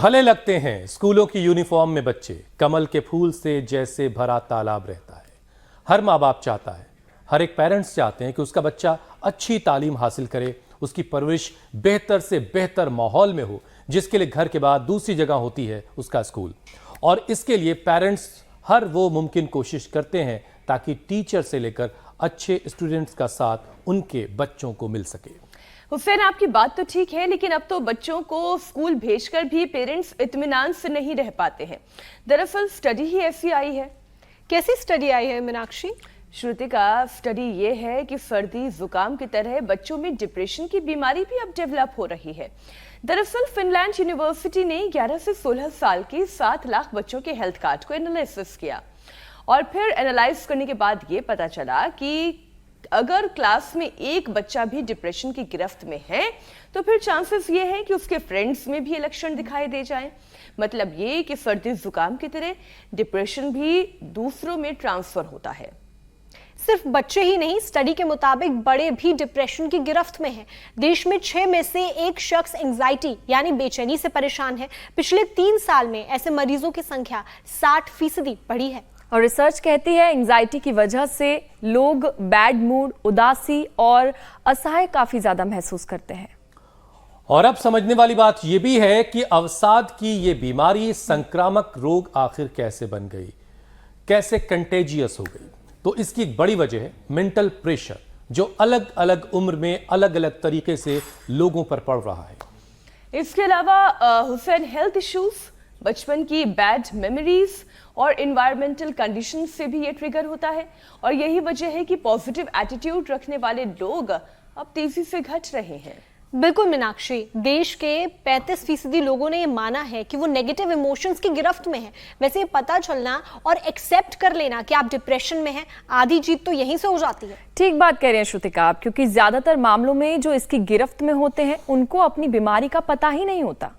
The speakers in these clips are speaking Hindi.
भले लगते हैं स्कूलों की यूनिफॉर्म में बच्चे, कमल के फूल से जैसे भरा तालाब रहता है। हर माँ बाप चाहता है, हर एक पेरेंट्स चाहते हैं कि उसका बच्चा अच्छी तालीम हासिल करे, उसकी परवरिश बेहतर से बेहतर माहौल में हो, जिसके लिए घर के बाद दूसरी जगह होती है उसका स्कूल। और इसके लिए पेरेंट्स हर वो मुमकिन कोशिश करते हैं ताकि टीचर से लेकर अच्छे स्टूडेंट्स का साथ उनके बच्चों को मिल सके। हुसैन, आपकी बात तो ठीक है, लेकिन अब तो बच्चों को स्कूल भेजकर भी पेरेंट्स इत्मीनान से नहीं रह पाते हैं। दरअसल स्टडी ही ऐसी आई है। कैसी स्टडी आई है मीनाक्षी? श्रुतिका, स्टडी ये है कि सर्दी जुकाम की तरह बच्चों में डिप्रेशन की बीमारी भी अब डेवलप हो रही है। दरअसल फिनलैंड यूनिवर्सिटी ने 11 से 16 साल के 7 लाख बच्चों के हेल्थ कार्ड को एनालिसिस किया और फिर एनालाइज करने के बाद ये पता चला कि अगर क्लास में एक बच्चा भी डिप्रेशन की गिरफ्त में है तो फिर चांसेस ये है कि उसके फ्रेंड्स में भी ये लक्षण दिखाई दे जाएं। मतलब ये कि सर्दी जुकाम की तरह डिप्रेशन भी दूसरों में ट्रांसफर होता है। सिर्फ बच्चे ही नहीं, स्टडी के मुताबिक बड़े भी डिप्रेशन की गिरफ्त में हैं। देश में 6 में से 1 शख्स एंजाइटी यानी बेचैनी से परेशान है। पिछले 3 साल में ऐसे मरीजों की संख्या 60% बढ़ी है। और रिसर्च कहती है एंजाइटी की वजह से लोग बैड मूड, उदासी और असहाय काफी ज्यादा महसूस करते हैं। और अब समझने वाली बात यह भी है कि अवसाद की ये बीमारी संक्रामक रोग आखिर कैसे बन गई, कैसे कंटेजियस हो गई। तो इसकी एक बड़ी वजह है मेंटल प्रेशर, जो अलग अलग उम्र में अलग अलग तरीके से लोगों पर पड़ रहा है। इसके अलावा हुसैन, हेल्थ इश्यूज, बचपन की बैड मेमोरीज और इन्वायरमेंटल कंडीशन से भी ये ट्रिगर होता है। और यही वजह है कि पॉजिटिव एटीट्यूड रखने वाले लोग अब तेजी से घट रहे हैं। बिल्कुल मीनाक्षी, देश के 35% लोगों ने ये माना है कि वो नेगेटिव इमोशंस की गिरफ्त में है। वैसे ये पता चलना और एक्सेप्ट कर लेना कि आप डिप्रेशन में हैं, आधी जीत तो यहीं से हो जाती है। ठीक बात कह रहे हैं श्रुतिका आप, क्योंकि ज्यादातर मामलों में जो इसकी गिरफ्त में होते हैं उनको अपनी बीमारी का पता ही नहीं होता।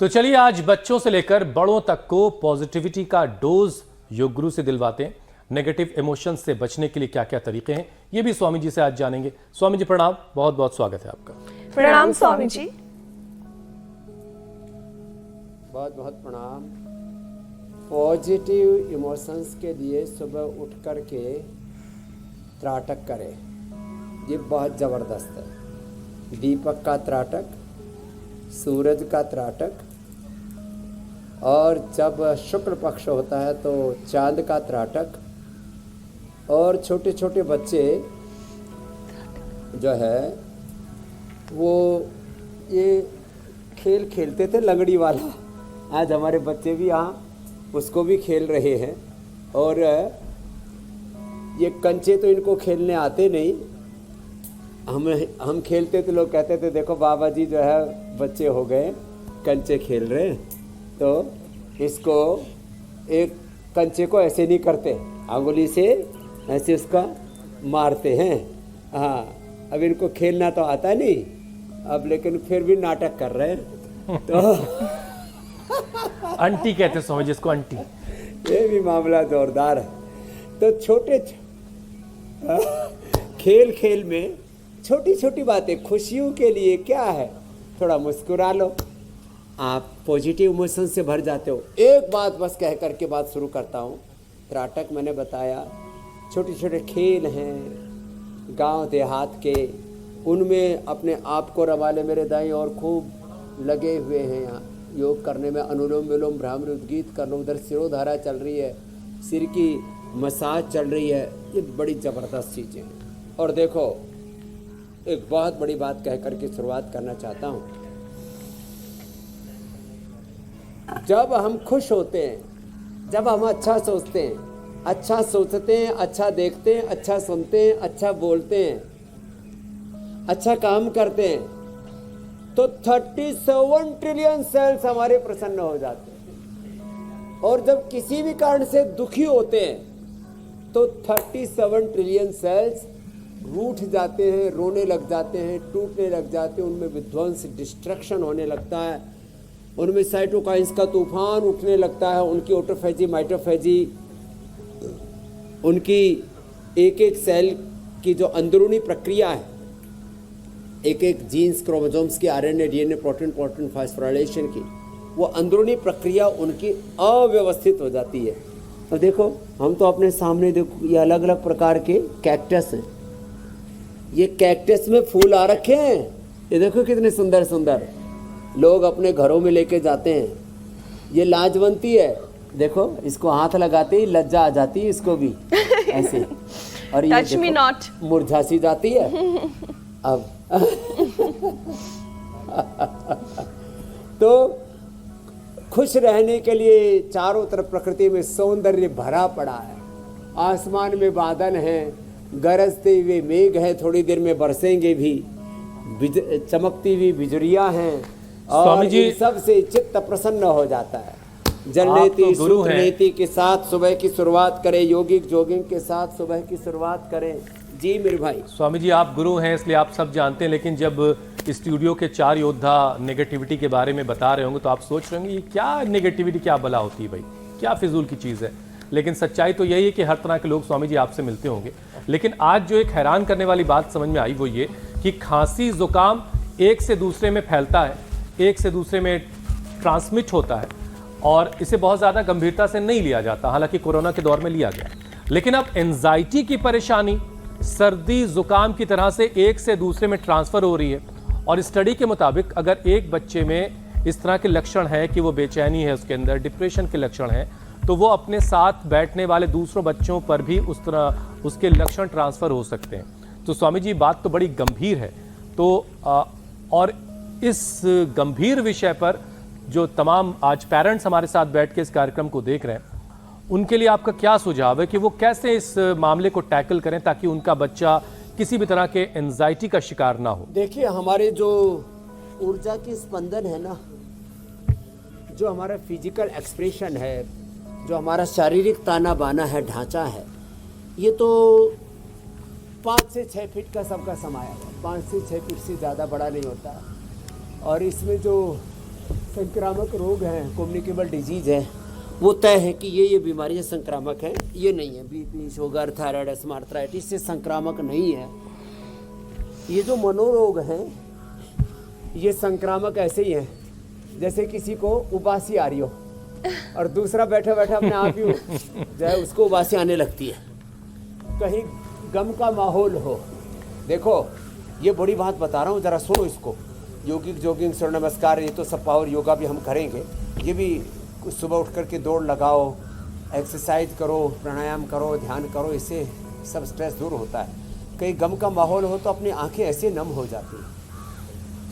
तो चलिए आज बच्चों से लेकर बड़ों तक को पॉजिटिविटी का डोज योग गुरु से दिलवाते हैं। नेगेटिव इमोशंस से बचने के लिए क्या क्या तरीके हैं, ये भी स्वामी जी से आज जानेंगे। स्वामी जी प्रणाम, बहुत बहुत स्वागत है आपका। प्रणाम स्वामी जी। बहुत बहुत प्रणाम। पॉजिटिव इमोशंस के लिए सुबह उठ कर के त्राटक करें, ये बहुत ज़बरदस्त है। दीपक का त्राटक, सूरज का त्राटक, और जब शुक्ल पक्ष होता है तो चांद का त्राटक। और छोटे छोटे बच्चे जो है वो ये खेल खेलते थे लंगड़ी वाला, आज हमारे बच्चे भी यहाँ उसको भी खेल रहे हैं। और ये कंचे तो इनको खेलने आते नहीं, हम खेलते थे, लोग कहते थे देखो बाबा जी जो है बच्चे हो गए कंचे खेल रहे हैं। तो इसको एक कंचे को ऐसे नहीं करते, अंगुली से ऐसे उसका मारते हैं। हाँ, अब इनको खेलना तो आता नहीं अब, लेकिन फिर भी नाटक कर रहे हैं। तो आंटी कहते समझ इसको, आंटी। ये भी मामला जोरदार है। तो छोटे खेल खेल में छोटी छोटी बातें खुशियों के लिए क्या है, थोड़ा मुस्कुरा लो, आप पॉजिटिव इमोशन से भर जाते हो। एक बात बस कह करके बात शुरू करता हूँ। त्राटक मैंने बताया, छोटे छोटे खेल हैं गांव देहात के, उनमें अपने आप को रवा ले। मेरे दाई और खूब लगे हुए हैं यहाँ योग करने में, अनुलोम विलोम भ्रामरी उद्गीत कर लो, उधर सिरोधारा चल रही है, सिर की मसाज चल रही है, ये बड़ी ज़बरदस्त चीज़ें हैं। और देखो एक बहुत बड़ी बात कह करके शुरुआत करना चाहता हूँ। जब हम खुश होते हैं, जब हम अच्छा सोचते हैं, अच्छा सोचते हैं, अच्छा देखते हैं, अच्छा सुनते हैं, अच्छा बोलते हैं, अच्छा काम करते हैं, तो 37 ट्रिलियन सेल्स हमारे प्रसन्न हो जाते हैं। और जब किसी भी कारण से दुखी होते हैं तो 37 ट्रिलियन सेल्स रूठ जाते हैं, रोने लग जाते हैं, टूटने लग जाते हैं, उनमें विध्वंस, डिस्ट्रक्शन होने लगता है, उनमें साइटोकाइंस का तूफान उठने लगता है, उनकी ऑटोफेजी, माइटोफेजी, उनकी एक एक सेल की जो अंदरूनी प्रक्रिया है, एक एक जीन्स, क्रोमोसोम्स की, आरएनए, डीएनए, प्रोटीन फास्फोराइलेशन की, वो अंदरूनी प्रक्रिया उनकी अव्यवस्थित हो जाती है। अब देखो, हम तो अपने सामने देखो, ये अलग अलग प्रकार के कैक्टस हैं। ये कैक्टस में फूल आ रखे हैं, ये देखो कितने सुंदर सुंदर, लोग अपने घरों में लेके जाते हैं। ये लाजवंती है, देखो इसको हाथ लगाते ही लज्जा आ जाती है इसको भी ऐसे, और ये Touch me not. मुरझा सी जाती है। अब तो खुश रहने के लिए चारों तरफ प्रकृति में सौंदर्य भरा पड़ा है। आसमान में बादल हैं, गरजते हुए मेघ है, थोड़ी देर में बरसेंगे भी, चमकती हुई बिजलियां हैं, और स्वामी जी, इन सब से चित्त प्रसन्न हो जाता है। जलनेति सूत्रनेति के साथ सुबह की शुरुआत करें, योगिक जोगिंग के साथ सुबह की शुरुआत करें। जी मेरे भाई। स्वामी जी, आप गुरु हैं इसलिए आप सब जानते हैं, लेकिन जब स्टूडियो के 4 योद्धा नेगेटिविटी के बारे में बता रहे होंगे तो आप सोच रहे होंगे ये क्या नेगेटिविटी, क्या बला होती है भाई, क्या फिजूल की चीज़ है। लेकिन सच्चाई तो यही है कि हर तरह के लोग स्वामी जी आपसे मिलते होंगे। लेकिन आज जो एक हैरान करने वाली बात समझ में आई वो ये कि खांसी जुकाम एक से दूसरे में फैलता है, एक से दूसरे में ट्रांसमिट होता है, और इसे बहुत ज़्यादा गंभीरता से नहीं लिया जाता। हालांकि कोरोना के दौर में लिया गया, लेकिन अब एंजाइटी की परेशानी सर्दी जुकाम की तरह से एक से दूसरे में ट्रांसफ़र हो रही है। और स्टडी के मुताबिक अगर एक बच्चे में इस तरह के लक्षण हैं कि वो बेचैनी है, उसके अंदर डिप्रेशन के लक्षण हैं, तो वो अपने साथ बैठने वाले दूसरों बच्चों पर भी उस तरह उसके लक्षण ट्रांसफ़र हो सकते हैं। तो स्वामी जी, बात तो बड़ी गंभीर है। तो और इस गंभीर विषय पर जो तमाम आज पेरेंट्स हमारे साथ बैठ के इस कार्यक्रम को देख रहे हैं, उनके लिए आपका क्या सुझाव है कि वो कैसे इस मामले को टैकल करें ताकि उनका बच्चा किसी भी तरह के एंजाइटी का शिकार ना हो? देखिए, हमारे जो ऊर्जा की स्पंदन है ना, जो हमारा फिजिकल एक्सप्रेशन है, जो हमारा शारीरिक ताना बाना है, ढांचा है, ये तो 5 से 6 फीट का सबका समाया है। 5 से 6 फीट से ज़्यादा बड़ा नहीं होता। और इसमें जो संक्रामक रोग हैं, कम्युनिकेबल डिजीज़ है, वो तय है कि ये बीमारियां संक्रामक हैं, ये नहीं है। बीपी, शुगर, थायराइड, आर्थराइटिस से संक्रामक नहीं है। ये जो मनोरोग हैं, ये संक्रामक ऐसे ही हैं जैसे किसी को उबासी आ रही हो और दूसरा बैठे बैठे अपने आप ही जो है उसको उबासी आने लगती है। कहीं गम का माहौल हो, देखो ये बड़ी बात बता रहा हूँ, ज़रा सुनो इसको। योगिक जोगिंग, सूर्य नमस्कार, ये तो सब पावर योगा भी हम करेंगे। ये भी सुबह उठ कर के दौड़ लगाओ, एक्सरसाइज करो, प्राणायाम करो, ध्यान करो, इससे सब स्ट्रेस दूर होता है। कहीं गम का माहौल हो तो अपनी आंखें ऐसे नम हो जाती हैं।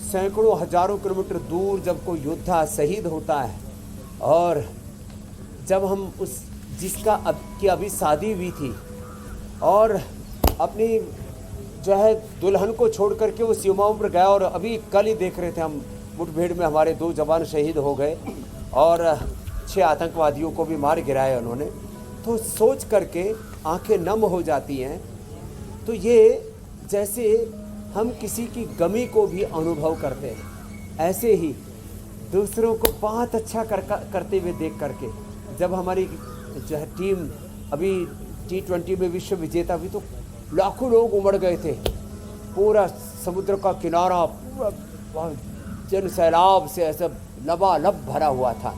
सैकड़ों हजारों किलोमीटर दूर जब कोई योद्धा शहीद होता है, और जब हम उस जिसका अभी शादी हुई थी और अपनी जो है दुल्हन को छोड़ करके वो सीमाओं पर गया, और अभी कल ही देख रहे थे हम, मुठभेड़ में हमारे 2 जवान शहीद हो गए और 6 आतंकवादियों को भी मार गिराया उन्होंने, तो सोच करके आंखें नम हो जाती हैं। तो ये जैसे हम किसी की गमी को भी अनुभव करते हैं, ऐसे ही दूसरों को बहुत अच्छा करते हुए देख करके, जब हमारी जो है टीम अभी T20 में विश्व विजेता हुई तो लाखों लोग उमड़ गए थे। पूरा समुद्र का किनारा पूरा जन सैलाब से ऐसा लबालब भरा हुआ था।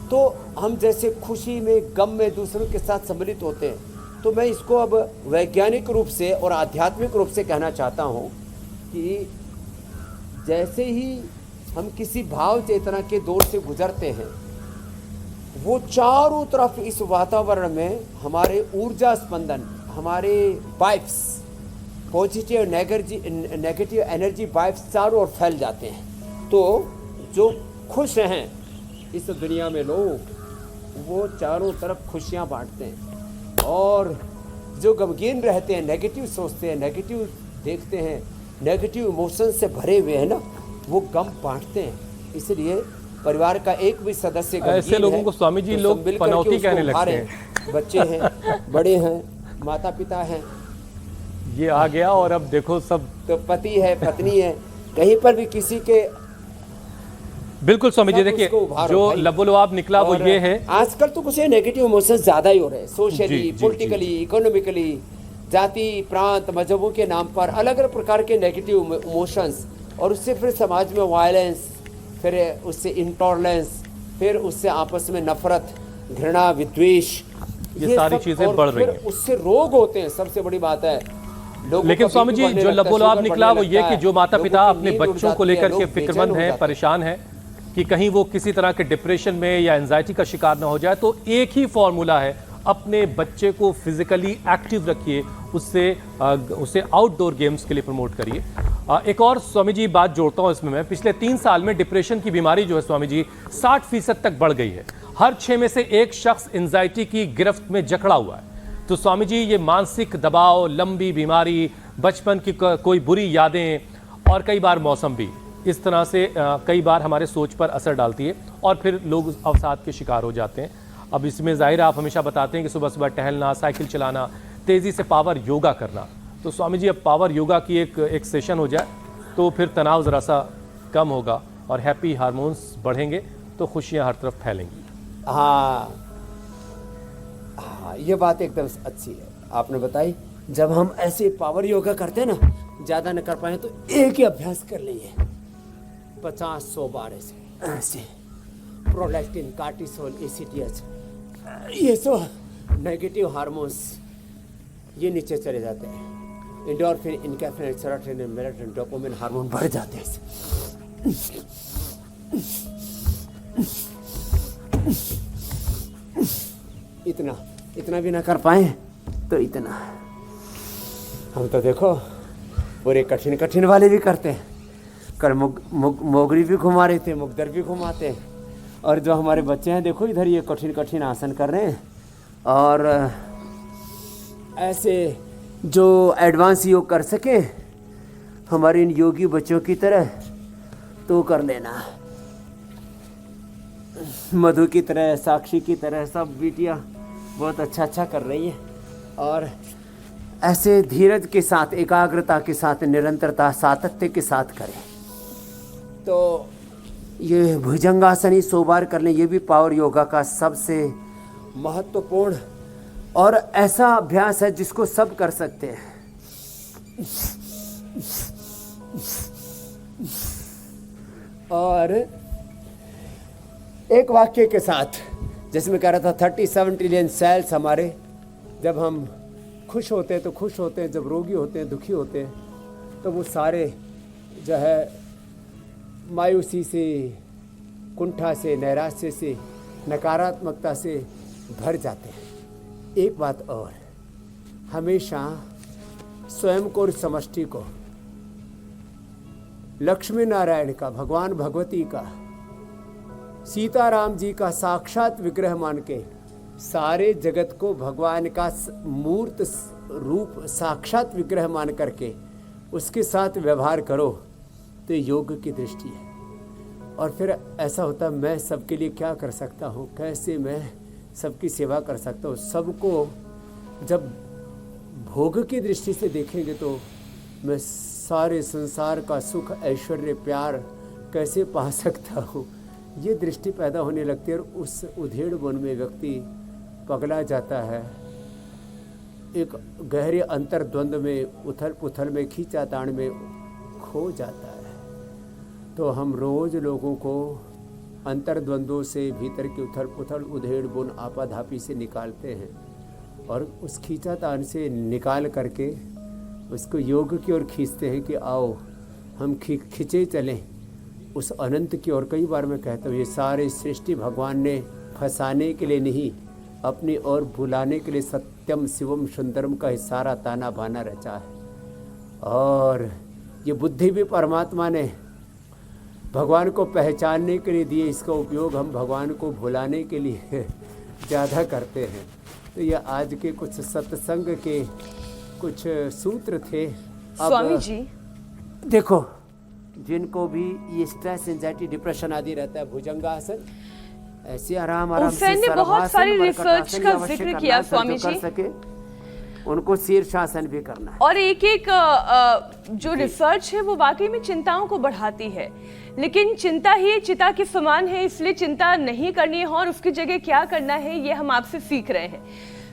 तो हम जैसे खुशी में, गम में दूसरों के साथ सम्मिलित होते हैं। तो मैं इसको अब वैज्ञानिक रूप से और आध्यात्मिक रूप से कहना चाहता हूँ कि जैसे ही हम किसी भाव चेतना के दौर से गुजरते हैं, वो चारों तरफ इस वातावरण में हमारे ऊर्जा स्पंदन, हमारे vibes, positive negative energy vibes चारों ओर फैल जाते हैं। तो जो खुश हैं इस दुनिया में लोग, वो चारों तरफ खुशियाँ बांटते हैं, और जो गमगीन रहते हैं, नेगेटिव सोचते हैं, नेगेटिव देखते हैं, नेगेटिव इमोशन से भरे हुए हैं ना, वो गम बांटते हैं। इसलिए परिवार का एक भी सदस्य ऐसे लोगों को स्वामी जी लोग पनौती कहने लगते हैं। बच्चे हैं, बड़े हैं, माता पिता हैं, ये आ गया, और अब देखो सब तो पति है, पत्नी है, कहीं पर भी किसी के। बिल्कुल स्वामी जी, देखिए जो लबोलवाब निकला वो ये है। आजकल तो कुछ नेगेटिव इमोशंस ज्यादा ही हो रहे हैं, सोशली, पॉलिटिकली, इकोनॉमिकली, जाति, प्रांत, मजहबों के नाम पर अलग अलग प्रकार के नेगेटिव इमोशंस, और उससे फिर समाज में वायलेंस, फिर उससे इंटॉलरेंस, फिर उससे आपस में नफरत, घृणा, विद्वेष, ये सारी सब, चीजें और बढ़ रही फिर हैं। उससे रोग होते हैं। सबसे बड़ी बात है लोगों लेकिन का स्वामी BP जी बढ़ने जो लगता है, लबोलाब शुगर निकला वो बढ़ने ये लगता कि है, जो माता लोगों पिता की अपने नींद उड़ बच्चों को जाती है, लेकर के लोग बेचैन फिक्रमंद हो हैं, जाते परेशान हैं कि कहीं वो किसी तरह के डिप्रेशन में या एंजाइटी का शिकार ना हो जाए, तो एक ही फॉर्मूला है, अपने बच्चे को फिजिकली एक्टिव रखिए, उसे आउटडोर गेम्स के लिए प्रमोट करिए। एक और स्वामी जी बात जोड़ता हूं इसमें मैं, पिछले 3 साल में डिप्रेशन की बीमारी जो है स्वामी जी 60% तक बढ़ गई है। हर 6 में से 1 शख्स एंजाइटी की गिरफ्त में जकड़ा हुआ है। तो स्वामी जी ये मानसिक दबाव, लंबी बीमारी, बचपन की कोई बुरी यादें और कई बार मौसम भी इस तरह से कई बार हमारे सोच पर असर डालती है और फिर लोग अवसाद के शिकार हो जाते हैं। अब इसमें जाहिर आप हमेशा बताते हैं कि सुबह सुबह टहलना, साइकिल चलाना, तेज़ी से पावर योगा करना। तो स्वामी जी अब पावर योगा की एक सेशन हो जाए तो फिर तनाव ज़रा सा कम होगा और हैप्पी हार्मोन्स बढ़ेंगे तो खुशियाँ हर तरफ फैलेंगी। हाँ, ये बात एकदम अच्छी है आपने बताई। जब हम ऐसे पावर योगा करते हैं ना, ज़्यादा न कर पाए तो एक ही अभ्यास कर लिए 50-100 बार ऐसे प्रोलैक्टिन, कार्टिसोल, एसीटीएच, ये सब नेगेटिव हार्मोन्स ये नीचे चले जाते हैं। Endorphin, enkephalin, serotonin, melatonin, dopamine hormone बढ़ जाते हैं। इतना भी ना कर पाए तो इतना। हम तो देखो पूरे कठिन वाले भी करते हैं। कल मोगरी भी घुमा रहे थे, मुगदर भी घुमाते हैं। और जो हमारे बच्चे हैं देखो इधर ये कठिन आसन कर रहे हैं। और ऐसे जो एडवांस योग कर सके हमारे इन योगी बच्चों की तरह तो कर लेना। मधु की तरह, साक्षी की तरह सब बेटियां बहुत अच्छा कर रही हैं। और ऐसे धीरज के साथ, एकाग्रता के साथ, निरंतरता, सातत्य के साथ करें तो ये भुजंगासन ही 100 बार कर लें। ये भी पावर योगा का सबसे महत्वपूर्ण और ऐसा अभ्यास है जिसको सब कर सकते हैं। और एक वाक्य के साथ जिसमें कह रहा था 37 ट्रिलियन सेल्स हमारे, जब हम खुश होते हैं तो खुश होते हैं, जब रोगी होते हैं, दुखी होते हैं, तो वो सारे जो है मायूसी से, कुंठा से, नैराश्य से, नकारात्मकता से भर जाते हैं। एक बात और, हमेशा स्वयं को और समष्टि को, लक्ष्मी नारायण का, भगवान भगवती का, सीताराम जी का साक्षात विग्रह मान के सारे जगत को भगवान का मूर्त रूप साक्षात विग्रह मान करके उसके साथ व्यवहार करो तो योग की दृष्टि है। और फिर ऐसा होता है मैं सबके लिए क्या कर सकता हूँ, कैसे मैं सबकी सेवा कर सकता हूँ। सबको जब भोग की दृष्टि से देखेंगे तो मैं सारे संसार का सुख, ऐश्वर्य, प्यार कैसे पा सकता हूँ, ये दृष्टि पैदा होने लगती है। और उस उधेड़ वन में व्यक्ति पगला जाता है, एक गहरे अंतर्द्वंद में, उथल पुथल में, खींचातान में खो जाता है। तो हम रोज लोगों को अंतर्द्वंद्वों से, भीतर की उथल पुथल, उधेड़ बुन, आपाधापी से निकालते हैं और उस खींचातान से निकाल करके उसको योग की ओर खींचते हैं कि आओ हम खींचे चलें उस अनंत की ओर। कई बार मैं कहता हूँ ये सारे सृष्टि भगवान ने फंसाने के लिए नहीं, अपनी ओर भुलाने के लिए सत्यम शिवम सुंदरम का सारा ताना बाना रचा है। और ये बुद्धि भी परमात्मा ने भगवान को पहचानने के लिए दिए, इसका उपयोग हम भगवान को भुलाने के लिए ज़्यादा करते हैं। तो ये आज के कुछ सत्संग के कुछ सूत्र थे। स्वामी जी देखो, जिनको भी ये स्ट्रेस, एंजाइटी, डिप्रेशन आदि रहता है, भुजंगासन ऐसे आराम से उफेन ने बहुत सारी रिसर्च का जिक्र किया स्वामी जी, सके उनको शीर्षासन भी करना है। और एक जो रिसर्च है वो वाकई में चिंताओं को बढ़ाती है, लेकिन चिंता ही चिता के समान है, इसलिए चिंता नहीं करनी है और उसकी जगह क्या करना है ये हम आपसे सीख रहे हैं।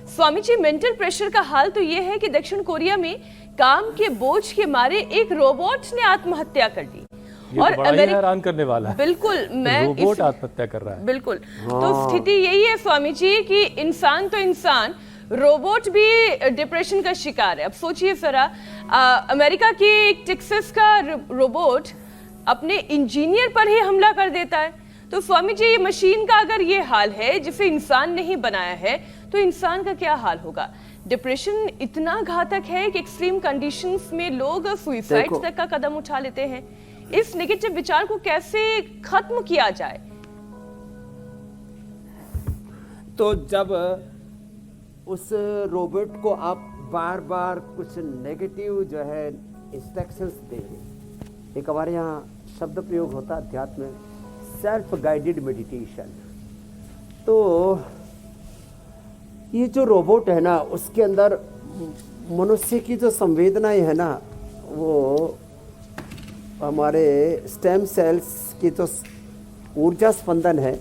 स्वामी जी, मेंटल प्रेशर का हाल तो ये है कि दक्षिण कोरिया में काम के बोझ के मारे एक रोबोट ने आत्महत्या कर ली ये तो बड़ा ही हैरान करने वाला है। बिल्कुल, मैं रोबोट आत्महत्या कर रहा है। बिल्कुल। तो स्थिति यही है स्वामी जी कि इंसान तो इंसान, रोबोट भी डिप्रेशन का शिकार है। अब सोचिए जरा, अमेरिका की एक टेक्सास का रोबोट अपने इंजीनियर पर ही हमला कर देता है। तो स्वामी जी, ये मशीन का अगर ये हाल है जिसे इंसान ने ही बनाया है, तो इंसान का क्या हाल होगा? डिप्रेशन इतना घातक है कि एक्सट्रीम कंडीशंस में लोग सुसाइड तक का कदम उठा लेते हैं। इस नेगेटिव विचार को कैसे खत्म किया जाए? तो जब उस रोबोट को आप बार बार कुछ नेगेटिव जो है इंस्ट्रक्शंस देंगे, एक हमारे यहाँ शब्द प्रयोग होता है अध्यात्म में, सेल्फ गाइडेड मेडिटेशन। तो ये जो रोबोट है ना, उसके अंदर मनुष्य की जो संवेदनाएं है ना, वो हमारे स्टेम सेल्स की जो ऊर्जा स्पंदन है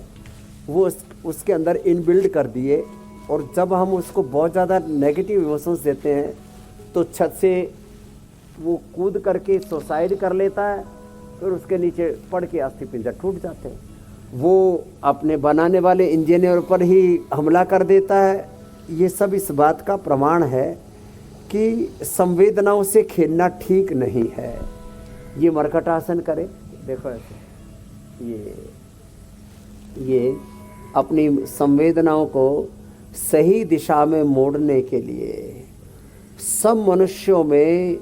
वो उसके अंदर इनबिल्ड कर दिए। और जब हम उसको बहुत ज़्यादा नेगेटिव इमोशंस देते हैं तो छत से वो कूद करके सुसाइड कर लेता है, फिर उसके नीचे पड़ के अस्थि पिंजर टूट जाते हैं। वो अपने बनाने वाले इंजीनियर पर ही हमला कर देता है। ये सब इस बात का प्रमाण है कि संवेदनाओं से खेलना ठीक नहीं है। ये मरकट आसन करे, देखो ऐसे, ये अपनी संवेदनाओं को सही दिशा में मोड़ने के लिए सब मनुष्यों में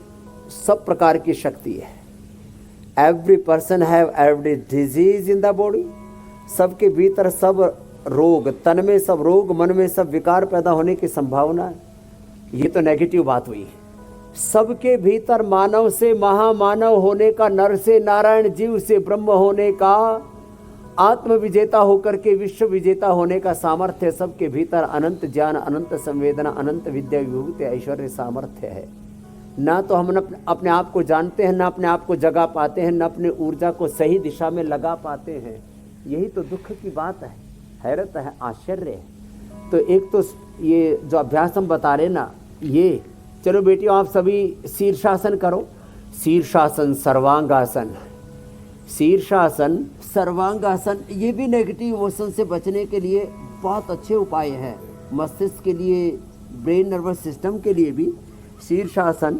सब प्रकार की शक्ति है। Every person have every disease in the body. सबके भीतर सब रोग, तन में सब रोग, मन में सब विकार पैदा होने की संभावना है। ये तो नेगेटिव बात हुई। सबके भीतर मानव से महामानव होने का, नर से नारायण, जीव से ब्रह्म होने का, आत्म विजेता होकर के विश्व विजेता होने का सामर्थ्य सबके भीतर। अनंत ज्ञान, अनंत संवेदना, अनंत विद्या, विभूति, ऐश्वर्य, सामर्थ्य है। ना तो हम अपने आप को जानते हैं, ना अपने आप को जगा पाते हैं, ना अपने ऊर्जा को सही दिशा में लगा पाते हैं। यही तो दुख की बात है, हैरत है, आश्चर्य है। तो एक तो ये जो अभ्यास हम बता रहे ना, ये चलो बेटियों आप सभी शीर्षासन करो। शीर्षासन, सर्वांगासन, शीर्षासन, सर्वांगासन, ये भी नेगेटिव इमोशन से बचने के लिए बहुत अच्छे उपाय हैं। मस्तिष्क के लिए, ब्रेन नर्वस सिस्टम के लिए भी शीर्षासन,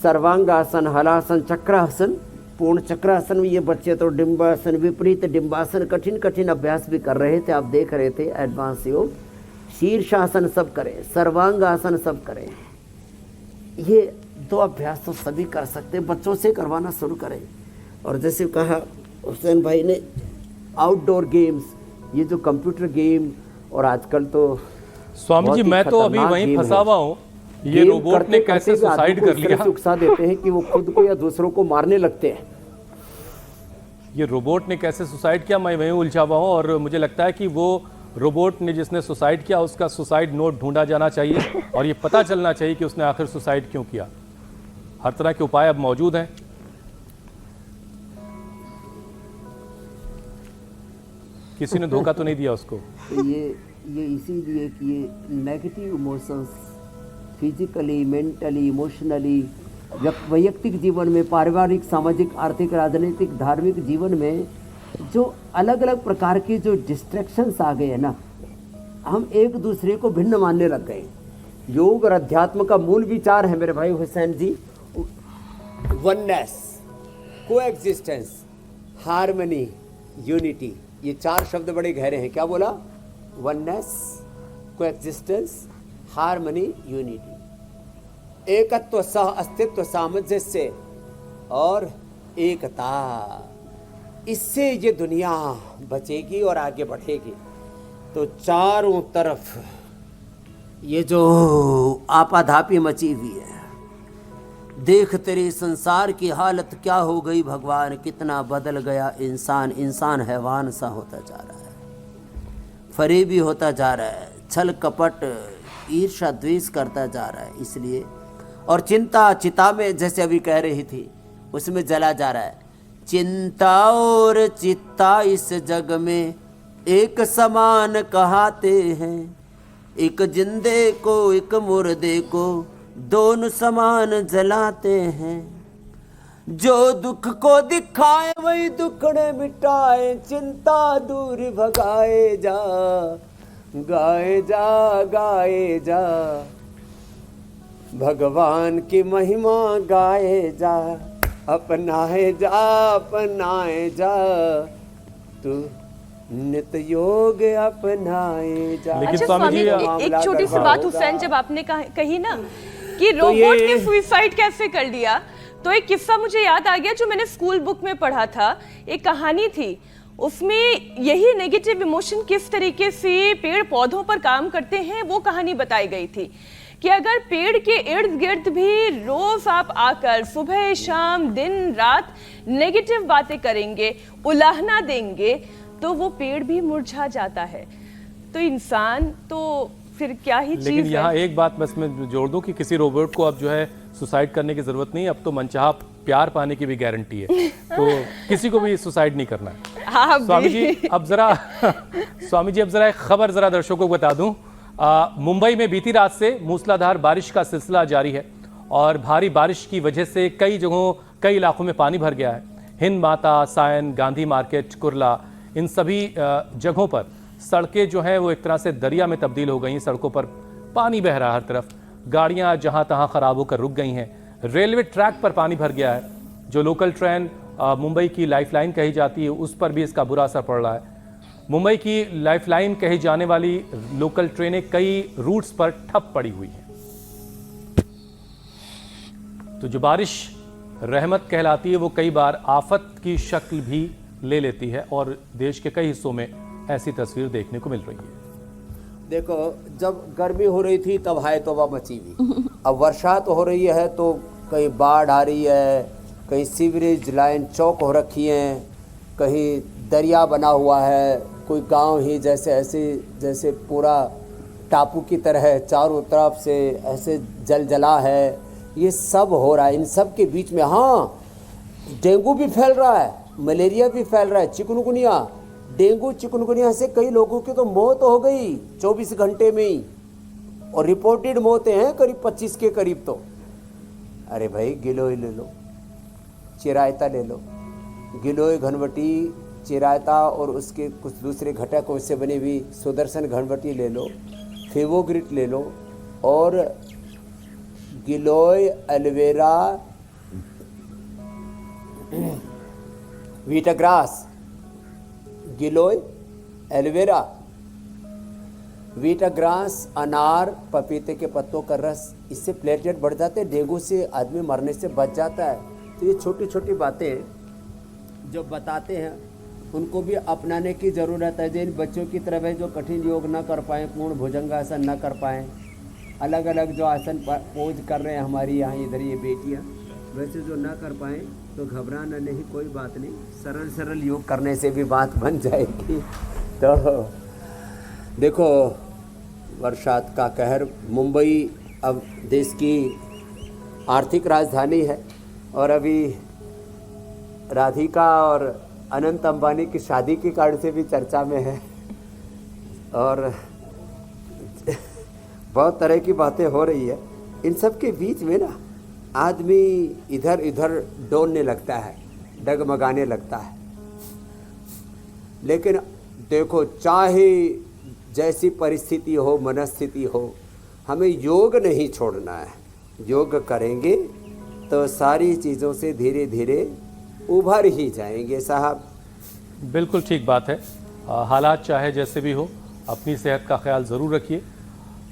सर्वांगासन, हलासन, चक्रासन, पूर्ण चक्रासन में ये बच्चे तो डिम्बासन, विपरीत डिम्बासन, कठिन कठिन अभ्यास भी कर रहे थे, आप देख रहे थे एडवांस योग। शीर्षासन सब करें, सर्वांगासन सब करें। ये दो अभ्यास तो सभी कर सकते हैं, बच्चों से करवाना शुरू करें। और जैसे कहा हुसैन भाई ने, आउटडोर गेम्स, ये जो कंप्यूटर गेम, और आजकल तो स्वामी जी मैं तो अभी वहीं फंसा हुआ हूँ। ये रोबोट ने कैसे सुसाइड कर लिया? उकसा देते हैं कि वो खुद को या दूसरों को मारने लगते हैं। ये रोबोट ने कैसे सुसाइड किया, मैं वहीं उलझा हुआ हूँ। और मुझे लगता है कि वो रोबोट ने जिसने सुसाइड किया उसका सुसाइड नोट ढूंढा जाना चाहिए और ये पता चलना चाहिए कि उसने आखिर सुसाइड क्यों किया। हर तरह के उपाय अब मौजूद हैं। किसी ने धोखा तो नहीं दिया उसको। तो ये इसीलिए कि ये negative emotions physically, mentally, emotionally, जब वैयक्तिक जीवन में, पारिवारिक, सामाजिक, आर्थिक, राजनीतिक, धार्मिक जीवन में जो अलग अलग प्रकार की जो डिस्ट्रैक्शंस आ गए हैं ना, हम एक दूसरे को भिन्न मानने लग गए। योग और अध्यात्म का मूल विचार है मेरे भाई हुसैन जी, वननेस, कोएग्जिस्टेंस, हार्मनी, यूनिटी। ये चार शब्द बड़े गहरे हैं। क्या बोला? Oneness, coexistence, harmony, unity. एकत्व, सह अस्तित्व, सामंजस्य और एकता। इससे ये दुनिया बचेगी और आगे बढ़ेगी। तो चारों तरफ ये जो आपाधापी मची हुई है, देख तेरे संसार की हालत क्या हो गई भगवान, कितना बदल गया इंसान। इंसान हैवान सा होता जा रहा है, फरेबी होता जा रहा है, छल कपट, ईर्ष्या द्वेष करता जा रहा है। इसलिए और चिंता, चिता में जैसे अभी कह रही थी, उसमें जला जा रहा है। चिंता और चित्ता इस जग में एक समान कहाते हैं, एक जिंदे को एक मुर्दे को दोनों समान जलाते हैं। जो दुख को दिखाए वही दुखड़े मिटाए, चिंता दूर भगाए जा, गाए जा गाए जा, भगवान की महिमा गाए जा, अपनाए जा, तू नित योग अपनाए जा। लेकिन अच्छा स्वामी स्वामी जी, एक छोटी सी बात हुसैन, जब आपने कही ना कि तो रोबोट ये- ने सुसाइड कैसे कर लिया, तो एक किस्सा मुझे याद आ गया जो मैंने स्कूल बुक में पढ़ा था। एक कहानी थी, उसमें यही नेगेटिव इमोशन किस तरीके से पेड़ पौधों पर काम करते हैं वो कहानी बताई गई थी कि अगर पेड़ के इर्द गिर्द भी रोज आप आकर सुबह शाम दिन रात नेगेटिव बातें करेंगे, उलाहना देंगे, तो वो पेड़ भी मुरझा जाता है। तो इंसान तो फिर क्या ही चीज लेकिन है। यहाँ एक बात बस मैं जोड़ दूं कि किसी रोबोट को अब जो है सुसाइड करने की जरूरत नहीं है, अब तो मनचाहा प्यार पाने की भी गारंटी है, तो किसी को भी सुसाइड नहीं करना है। हाँ स्वामी जी अब जरा एक खबर जरा दर्शकों को बता दूं। मुंबई में बीती रात से मूसलाधार बारिश का सिलसिला जारी है और भारी बारिश की वजह से कई इलाकों में पानी भर गया है। हिंद माता, सायन, गांधी मार्केट, कुर्ला, इन सभी जगहों पर सड़कें जो हैं वो एक तरह से दरिया में तब्दील हो गई। सड़कों पर पानी बह रहा है हर तरफ, गाड़ियां जहां तहां खराब होकर रुक गई हैं। रेलवे ट्रैक पर पानी भर गया है। जो लोकल ट्रेन मुंबई की लाइफलाइन कही जाती है उस पर भी इसका बुरा असर पड़ रहा है। मुंबई की लाइफलाइन कही जाने वाली लोकल ट्रेनें कई रूट्स पर ठप पड़ी हुई हैं। तो जो बारिश रहमत कहलाती है वो कई बार आफत की शक्ल भी ले लेती है और देश के कई हिस्सों में ऐसी तस्वीर देखने को मिल रही है। देखो, जब गर्मी हो रही थी तब हाय तौबा मची हुई, अब बरसात हो रही है तो कहीं बाढ़ आ रही है, कहीं सीवरेज लाइन चौक हो रखी है, कहीं दरिया बना हुआ है, कोई गांव ही जैसे पूरा टापू की तरह है, चारों तरफ से ऐसे जला है। ये सब हो रहा है। इन सब के बीच में हाँ, डेंगू भी फैल रहा है, मलेरिया भी फैल रहा है, चिकनगुनिया, डेंगू चिकनगुनिया से कई लोगों की तो मौत हो गई 24 घंटे में ही, और रिपोर्टेड मौतें हैं करीब 25 के करीब। तो अरे भाई, गिलोय ले लो, चिरायता ले लो, गिलोय, घनवटी, चिरायता और उसके कुछ दूसरे घटक उससे बनी हुई सुदर्शन घनवटी ले लो, फेवोग्रिट ले लो, और गिलोय, एलोवेरा, वीटाग्रास, गिलोय, एलोवेरा, वीटाग्रास, अनार, पपीते के पत्तों का रस, इससे प्लेटलेट बढ़ जाते हैं, डेंगू से आदमी मरने से बच जाता है। तो ये छोटी छोटी बातें जो बताते हैं उनको भी अपनाने की ज़रूरत है। जिन बच्चों की तरफ है जो कठिन योग ना कर पाएँ, पूर्ण भुजंगासन ना कर पाएँ, अलग अलग जो आसन पोज कर रहे हैं हमारी यहाँ इधर ये बेटियाँ, वैसे जो ना कर पाएँ तो घबराना नहीं, कोई बात नहीं, सरल सरल योग करने से भी बात बन जाएगी। तो देखो, बरसात का कहर। मुंबई अब देश की आर्थिक राजधानी है और अभी राधिका और अनंत अंबानी की शादी के कारण से भी चर्चा में है और बहुत तरह की बातें हो रही है। इन सब के बीच में ना आदमी इधर इधर डोलने लगता है, डगमगाने लगता है। लेकिन देखो, चाहे जैसी परिस्थिति हो, मनस्थिति हो, हमें योग नहीं छोड़ना है। योग करेंगे तो सारी चीज़ों से धीरे धीरे उभर ही जाएंगे साहब। बिल्कुल ठीक बात है। हालात चाहे जैसे भी हो, अपनी सेहत का ख्याल ज़रूर रखिए।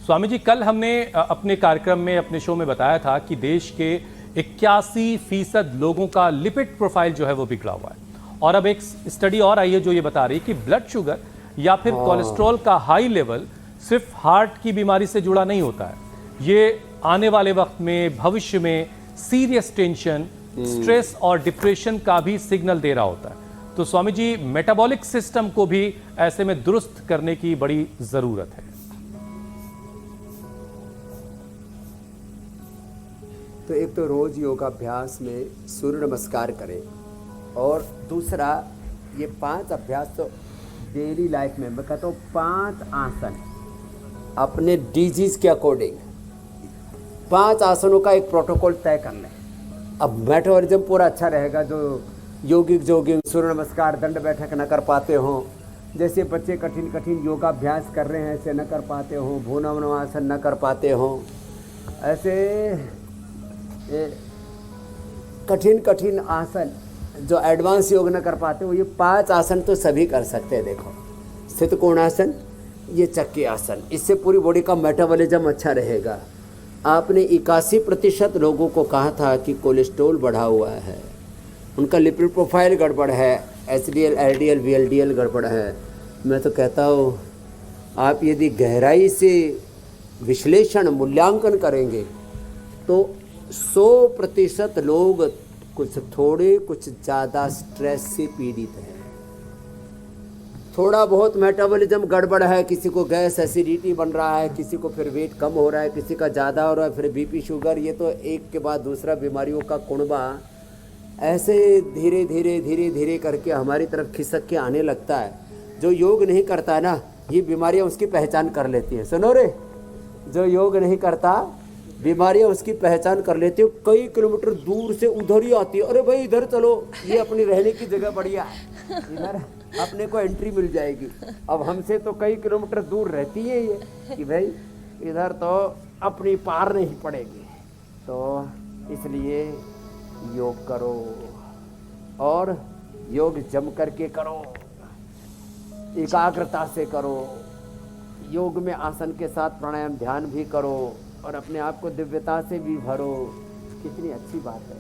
स्वामी जी, कल हमने अपने कार्यक्रम में, अपने शो में बताया था कि देश के 81% लोगों का लिपिड प्रोफाइल जो है वो बिगड़ा हुआ है। और अब एक स्टडी और आई है जो ये बता रही है कि ब्लड शुगर या फिर कोलेस्ट्रॉल का हाई लेवल सिर्फ हार्ट की बीमारी से जुड़ा नहीं होता है। ये आने वाले वक्त में, भविष्य में सीरियस टेंशन, स्ट्रेस और डिप्रेशन का भी सिग्नल दे रहा होता है। तो स्वामी जी, मेटाबॉलिक सिस्टम को भी ऐसे में दुरुस्त करने की बड़ी ज़रूरत है। तो एक तो रोज योगाभ्यास में सूर्य नमस्कार करें, और दूसरा ये 5 अभ्यास तो डेली लाइफ में, मैं कहता हूँ 5 आसन अपने डिजीज के अकॉर्डिंग, 5 आसनों का एक प्रोटोकॉल तय कर लें। अब मेटाबॉलिज्म पूरा अच्छा रहेगा। जो योगिक जोगिंग, सूर्य नमस्कार, दंड बैठक न कर पाते हों, जैसे बच्चे कठिन कठिन योगाभ्यास कर रहे हैं ऐसे न कर पाते हों, भुवनावनासन न कर पाते हों, ऐसे कठिन कठिन आसन जो एडवांस योग न कर पाते हो, ये 5 आसन तो सभी कर सकते हैं। देखो, स्थित कोणासन, ये चक्की आसन, इससे पूरी बॉडी का मेटाबॉलिज्म अच्छा रहेगा। आपने 81% लोगों को कहा था कि कोलेस्ट्रॉल बढ़ा हुआ है, उनका लिपिड प्रोफाइल गड़बड़ है, HDL, LDL, VLDL गड़बड़ है। मैं तो कहता हूँ आप यदि गहराई से विश्लेषण मूल्यांकन करेंगे तो 100% लोग कुछ थोड़े कुछ ज़्यादा स्ट्रेस से पीड़ित हैं। थोड़ा बहुत मेटाबॉलिज्म गड़बड़ है, किसी को गैस एसिडिटी बन रहा है, किसी को फिर वेट कम हो रहा है, किसी का ज़्यादा हो रहा है, फिर बीपी शुगर, ये तो एक के बाद दूसरा बीमारियों का कुनबा ऐसे धीरे धीरे धीरे धीरे करके हमारी तरफ खिसक के आने लगता है। जो योग नहीं करता ना, ये बीमारियां उसकी पहचान कर लेती हैं। सुनो रे, जो योग नहीं करता बीमारियां उसकी पहचान कर लेती हो, कई किलोमीटर दूर से उधर ही आती है। अरे भाई इधर चलो, ये अपनी रहने की जगह बढ़िया है, इधर अपने को एंट्री मिल जाएगी। अब हमसे तो कई किलोमीटर दूर रहती है ये कि भाई इधर तो अपनी पार नहीं पड़ेगी। तो इसलिए योग करो और योग जम करके करो, एकाग्रता से करो। योग में आसन के साथ प्राणायाम ध्यान भी करो और अपने आप को दिव्यता से भी भरो। कितनी अच्छी बात है।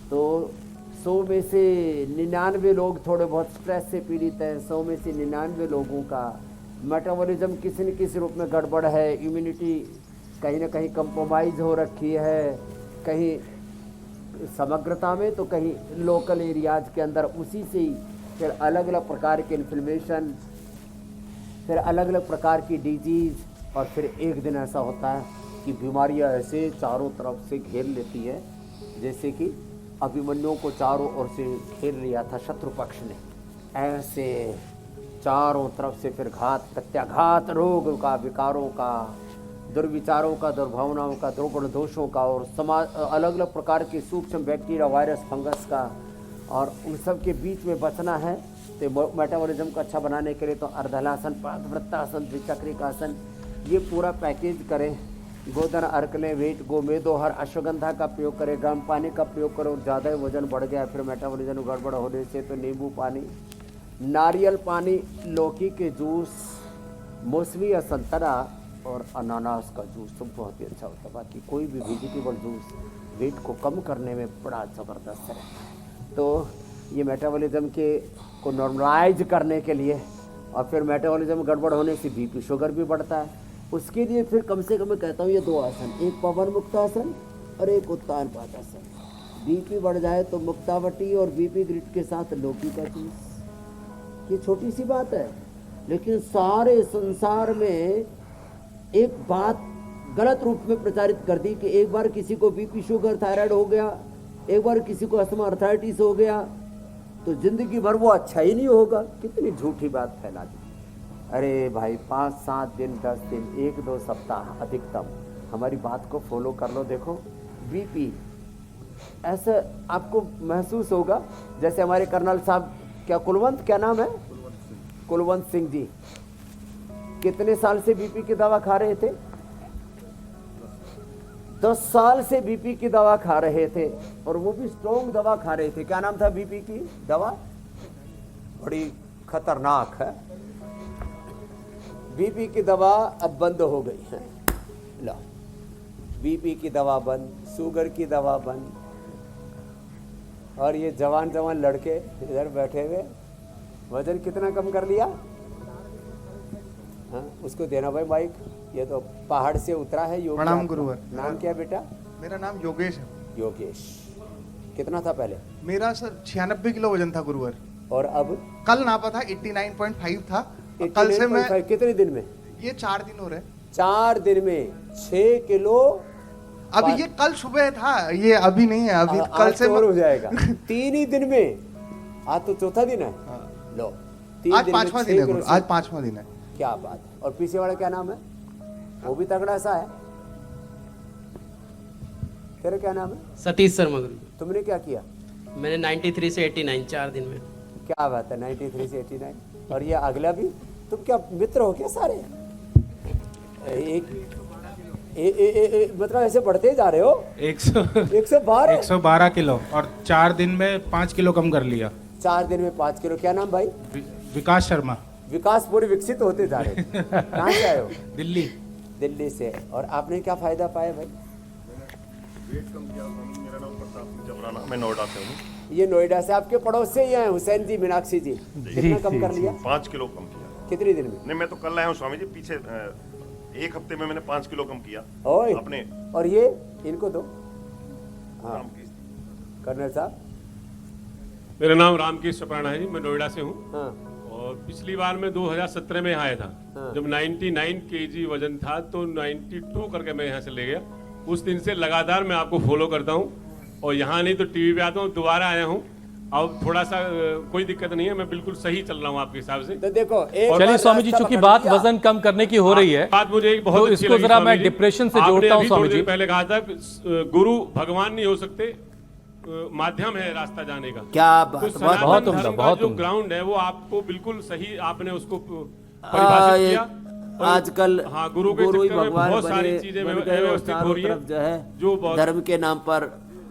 तो 100 में से 99 लोग थोड़े बहुत स्ट्रेस से पीड़ित हैं। 100 में से 99 लोगों का मेटाबॉलिज्म किसी न किसी रूप में गड़बड़ है। इम्यूनिटी कहीं ना कहीं कंप्रोमाइज़ हो रखी है, कहीं समग्रता में तो कहीं लोकल एरियाज के अंदर। उसी से ही फिर अलग अलग प्रकार के इन्फ्लेमेशन, फिर अलग अलग प्रकार की डिजीज़, और फिर एक दिन ऐसा होता है कि बीमारियां ऐसे चारों तरफ से घेर लेती है, जैसे कि अभिमन्यु को चारों ओर से घेर लिया था शत्रु पक्ष ने। ऐसे चारों तरफ से फिर घात प्रत्याघात, रोग का, विकारों का, दुर्विचारों का, दुर्भावनाओं का, दुर्गुण दोषों का, और समाज अलग अलग प्रकार के सूक्ष्म बैक्टीरिया, वायरस, फंगस का, और उन सब के बीच में बचना है। तो मेटाबॉलिज्म को अच्छा बनाने के लिए तो अर्धलासन, पादवृत्तासन, द्विचक्रिकासन, ये पूरा पैकेज करें। गोदन अर्क लें, वेट गोमेदो हर, अश्वगंधा का प्रयोग करें, गर्म पानी का प्रयोग करो। ज़्यादा वजन बढ़ गया फिर मेटाबॉलिज्म गड़बड़ होने से तो नींबू पानी, नारियल पानी, लौकी के जूस, मौसमी या संतरा और अनानास का जूस तो बहुत ही अच्छा होता है। बाकी कोई भी वेजिटेबल जूस वेट को कम करने में बड़ा ज़बरदस्त है। तो ये मेटाबॉलिज्म के को नॉर्मलाइज करने के लिए, और फिर मेटाबॉलिज्म गड़बड़ होने से बीपी शुगर भी बढ़ता है। उसके लिए फिर कम से कम मैं कहता हूँ ये 2 आसन, एक पवन मुक्तासन और एक उत्तान पादासन। बीपी बढ़ जाए तो मुक्तावटी और बीपी ग्रिट के साथ लौकी का जूस। ये छोटी सी बात है, लेकिन सारे संसार में एक बात गलत रूप में प्रचारित कर दी कि एक बार किसी को बीपी शुगर थायराइड हो गया, एक बार किसी को अस्थमा अर्थराइटिस हो गया तो जिंदगी भर वो अच्छा ही नहीं होगा। कितनी झूठी बात फैला दी। अरे भाई 5-7 दिन, 10 दिन, 1-2 सप्ताह अधिकतम हमारी बात को फॉलो कर लो। देखो बीपी ऐसा आपको महसूस होगा जैसे हमारे कर्नल साहब, क्या कुलवंत, क्या नाम है, कुलवंत सिंह जी, कितने साल से बीपी की दवा खा रहे थे? 10 साल से बीपी की दवा खा रहे थे, और वो भी स्ट्रॉन्ग दवा खा रहे थे। क्या नाम था बीपी की दवा? बड़ी खतरनाक है। बीपी की दवा अब बंद हो गई है। लो, बीपी की दवा बंद, शुगर की दवा बंद, और ये जवान जवान लड़के इधर बैठे हुए वजन कितना कम कर लिया? हाँ, उसको देना भाई माइक। ये तो पहाड़ से उतरा है योग। प्रणाम गुरुवर। नाम क्या बेटा? मेरा नाम योगेश है। योगेश, कितना था पहले? मेरा सर 96 किलो वजन था गुरुवर। और अब? कल नापा था 89.5 था। कल से मैं, कितने दिन में? ये 4 दिन हो रहे। 4 दिन में 6 किलो। अभी ये कल सुबह था, ये अभी नहीं है। अभी कल से और हो जाएगा 3 ही दिन में। आज तो चौथा दिन है। लो, 3 आज दिन 5वां दिन है गुरु, आज 5वां दिन है। क्या बात है। और पीछे वाला क्या नाम है? वो भी तगड़ा सा है। तेरा क्या नाम है? सतीश शर्मा गुरु। तुमने क्या किया? मैंने 93 से 89 4 दिन में। क्या बात है, 93 से 89। और ये अगला भी? तुम क्या मित्र हो क्या सारे? मतलब ऐसे बढ़ते जा रहे हो? 112 112 किलो और 4 दिन में 5 किलो कम कर लिया। 4 दिन में 5 किलो। क्या नाम भाई? विकास शर्मा। विकास पूरे विकसित होते जा रहे हैं। कहाँ से आए हो? दिल्ली। दिल्ली से। और आपने क्या फायदा पाया भाई? वेट कम किया। मेरा नाम प्रताप सिंह जबराना, मैं नोएडा से हूँ। ये नोएडा से आपके पड़ोस से ही हैं हुसैन जी, मीनाक्षी जी। कितना कम कर लिया? 5 किलो कम किया। कितने दिन में? नहीं, मैं तो कल आया हूँ स्वामी जी। पीछे 1 हफ्ते में मैंने 5 किलो कम किया ओए अपने। और ये इनको दो। हाँ काम की। कर्नल साहब। मेरा नाम रामकेश चपराना है जी, मैं नोएडा से हूँ। हाँ और पिछली बार मैं 2017 में आया था। हाँ। जब 99 kg वजन था तो 92 करके मैं यहाँ से ले गया। उस दिन से लगातार मैं आपको फॉलो करता हूँ और यहाँ नहीं तो टीवी पे आता हूँ। दोबारा आया हूँ, अब थोड़ा सा कोई दिक्कत नहीं है, मैं बिल्कुल सही चल रहा हूँ आपके हिसाब से। तो देखो चलिए स्वामी जी, चूंकि बात वजन कम करने की हो रही है, बात मुझे एक बहुत तो अच्छी इसको लगी जरा स्वामी मैं जी। डिप्रेशन से आपने जोड़ता हूँ अभी स्वामी थोड़ी देर जी। पहले कहा था गुरु भगवान नहीं हो सकते, माध्यम है रास्ता जाने का। क्या तो बात, सनातन बहुत उम्दा, धर्म का बहुत जो उम्दा। ग्राउंड है वो आपको बिल्कुल सही, आपने उसको परिभाषित किया। और आजकल हाँ, गुरु के गुरु ही चक्कर में भगवान बहुत सारी बने चीजें बन गए और व्यवस्थित हो चारों रही है तरफ जो है जो बहुत धर्म के नाम पर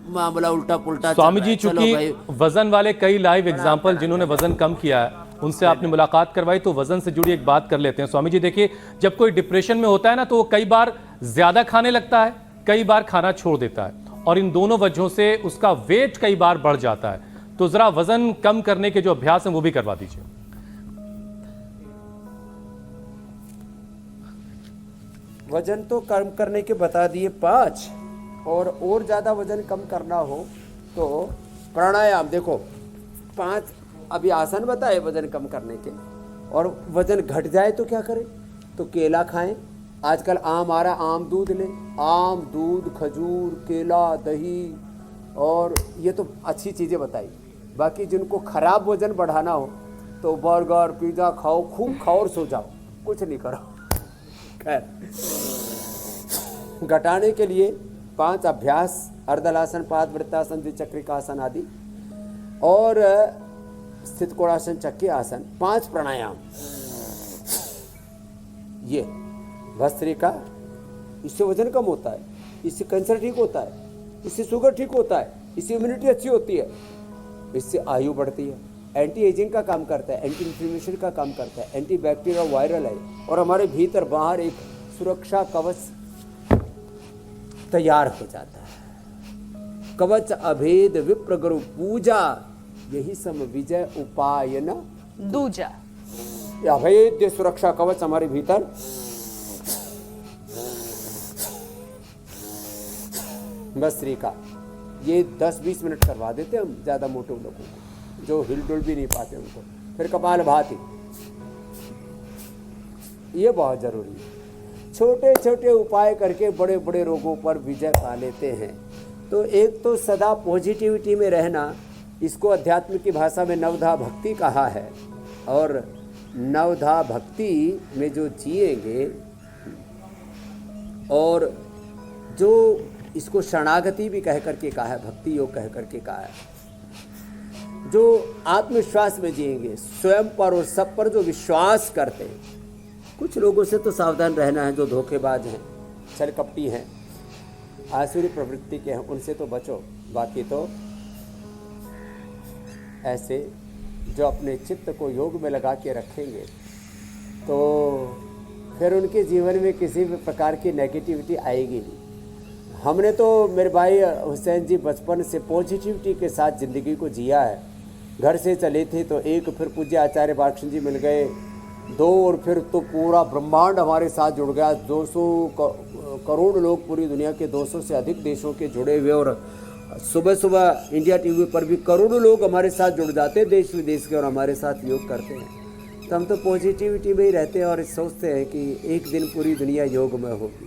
मामला उल्टा पुल्टा चल स्वामी रहा जी, है। चलो चूंकि भाई, वजन वाले कई लाइव एग्जाम्पल जिन्होंने वजन कम किया है उनसे आपने मुलाकात करवाई, तो वजन से जुड़ी एक बात कर लेते हैं। स्वामी जी देखिए, जब कोई डिप्रेशन में होता है ना तो वो कई बार ज्यादा खाने लगता है, कई बार खाना छोड़ देता है, और इन दोनों वजहों से उसका वेट कई बार बढ़ जाता है। तो जरा वजन कम करने के जो अभ्यास हैं वो भी करवा दीजिए। वजन तो कम करने के बता दिए 5, और ज्यादा वजन कम करना हो तो प्राणायाम। देखो 5 अभी आसन बताए वजन कम करने के। और वजन घट जाए तो क्या करें? तो केला खाएं। आजकल आम आ रहा, आम दूध लें। आम, दूध, खजूर, केला, दही, और ये तो अच्छी चीज़ें बताई। बाकी जिनको खराब वजन बढ़ाना हो तो बर्गर, पिज़्ज़ा खाओ, खूब खाओ और सो जाओ, कुछ नहीं करो। खैर, घटाने के लिए 5 अभ्यास: अर्धलासन, पादवृत्तासन, द्विचक्रिकासन आदि, और स्थित कोणासन, चक्की आसन, 5 प्राणायाम। ये भस्त्रिका, इससे वजन कम होता है, इससे कैंसर ठीक होता है, इससे शुगर ठीक होता है, इससे इम्यूनिटी अच्छी होती है, इससे आयु बढ़ती है, एंटी एजिंग का काम करता है, एंटी इन्फ्लेमेशन का काम करता है, एंटी बैक्टीरिया वायरल है, और हमारे भीतर बाहर एक सुरक्षा कवच तैयार हो जाता है। कवच अभेद विप्र गुरु पूजा, यही सम विजय उपाय न दूजा। अभेद सुरक्षा कवच हमारे भीतर भस्त्रिका। ये 10-20 मिनट करवा देते हम ज़्यादा मोटे लोगों को, जो हिलडुल भी नहीं पाते उनको। फिर कपालभाति, ये बहुत ज़रूरी है। छोटे छोटे उपाय करके बड़े बड़े रोगों पर विजय पा लेते हैं। तो एक तो सदा पॉजिटिविटी में रहना, इसको अध्यात्म की भाषा में नवधा भक्ति कहा है। और नवधा भक्ति में जो जिएंगे, और जो इसको शरणागति भी कह करके कहा है, भक्ति योग कह करके कहा है, जो आत्मविश्वास में जिएंगे, स्वयं पर और सब पर जो विश्वास करते हैं। कुछ लोगों से तो सावधान रहना है, जो धोखेबाज हैं, छलकपटी हैं, आसुरी प्रवृत्ति के हैं, उनसे तो बचो। बाकी तो ऐसे जो अपने चित्त को योग में लगा के रखेंगे तो फिर उनके जीवन में किसी भी प्रकार की नेगेटिविटी आएगी नहीं। हमने तो मेरे भाई हुसैन जी बचपन से पॉजिटिविटी के साथ ज़िंदगी को जिया है। घर से चले थे तो एक, फिर पूज्य आचार्य बालकृष्ण जी मिल गए, 2, और फिर तो पूरा ब्रह्मांड हमारे साथ जुड़ गया। 200 करोड़ लोग पूरी दुनिया के 200 से अधिक देशों के जुड़े हुए, और सुबह सुबह इंडिया टीवी पर भी करोड़ों लोग हमारे साथ जुड़ जाते हैं, देश विदेश के, और हमारे साथ योग करते हैं। तो हम तो पॉजिटिविटी में ही रहते हैं और सोचते हैं कि एक दिन पूरी दुनिया योग में होगी,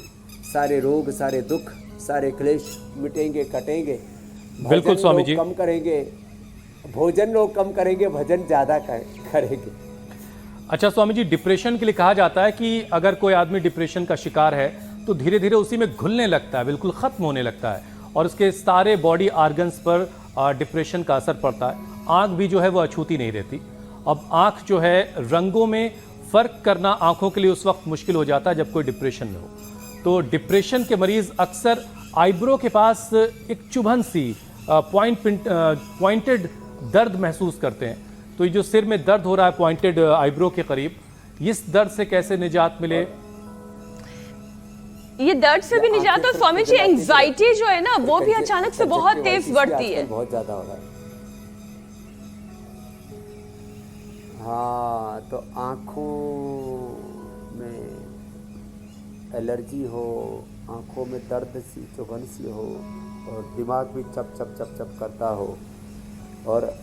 सारे रोग, सारे दुख, सारे क्लेश मिटेंगे, कटेंगे। बिल्कुल स्वामी जी। कम करेंगे भोजन, लोग कम करेंगे, भजन ज़्यादा करेंगे। अच्छा स्वामी जी, डिप्रेशन के लिए कहा जाता है कि अगर कोई आदमी डिप्रेशन का शिकार है तो धीरे धीरे उसी में घुलने लगता है, बिल्कुल खत्म होने लगता है, और उसके सारे बॉडी आर्गन्स पर डिप्रेशन का असर पड़ता है। आँख भी जो है वो अछूती नहीं रहती। अब आँख जो है रंगों में फ़र्क करना आँखों के लिए उस वक्त मुश्किल हो जाता है जब कोई डिप्रेशन में हो। तो डिप्रेशन के मरीज़ अक्सर आईब्रो के पास एक चुभन सी पॉइंटेड दर्द महसूस करते हैं। तो ये जो सिर में दर्द हो रहा है पॉइंटेड आईब्रो के करीब, इस दर्द से कैसे निजात मिले? ये दर्द से भी निजात, और स्वामी जी एंजाइटी जो है ना वो भी अचानक से बहुत तेज बढ़ती है। बहुत ज्यादा हो रहा है। हाँ, तो आँखों में एलर्जी हो, आँखों में दर्द सी चुभन सी हो, और दिमाग भी चप चप चप चप करता हो, और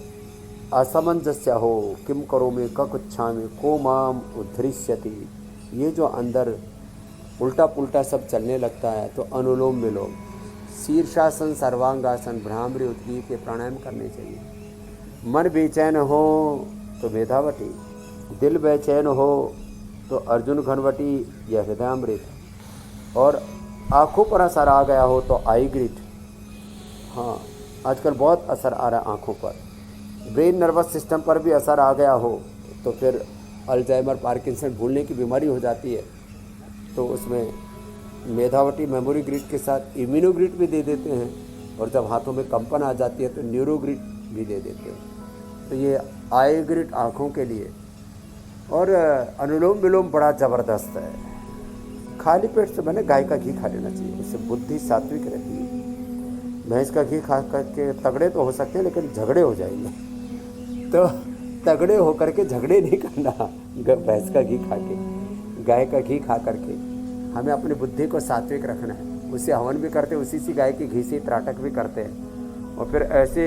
असमंजस्य हो, किम करो में ककुच्छामि को माम उद्धरिष्यति, ये जो अंदर उल्टा पुल्टा सब चलने लगता है, तो अनुलोम विलोम, शीर्षासन, सर्वांगासन, भ्रामरी, उद्गीत के प्राणायाम करने चाहिए। मन बेचैन हो तो मेधावटी, दिल बेचैन हो तो अर्जुन घनवटी या हृदयामृत, और आँखों पर असर आ गया हो तो आई ग्रिट। हाँ, आजकल बहुत असर आ रहा है आँखों पर। ब्रेन नर्वस सिस्टम पर भी असर आ गया हो तो फिर अल्जाइमर, पार्किंसन, भूलने की बीमारी हो जाती है। तो उसमें मेधावटी मेमोरी ग्रिड के साथ इम्यूनोग्रिड भी दे देते हैं, और जब हाथों में कंपन आ जाती है तो न्यूरोग्रिड भी दे देते हैं। तो ये आई ग्रिड आँखों के लिए। और अनुलोम विलोम बड़ा ज़बरदस्त है। खाली पेट से मैंने गाय का घी खा लेना चाहिए, उससे बुद्धि सात्विक रहती है। भैंस का घी खा करके तगड़े तो हो सकते हैं लेकिन झगड़े हो जाएंगे, तो तगड़े होकर के झगड़े नहीं करना। भैंस का घी खा के, गाय का घी खा करके हमें अपनी बुद्धि को सात्विक रखना है। उससे हवन भी करते हैं, उसी सी गाय के घी से त्राटक भी करते हैं। और फिर ऐसे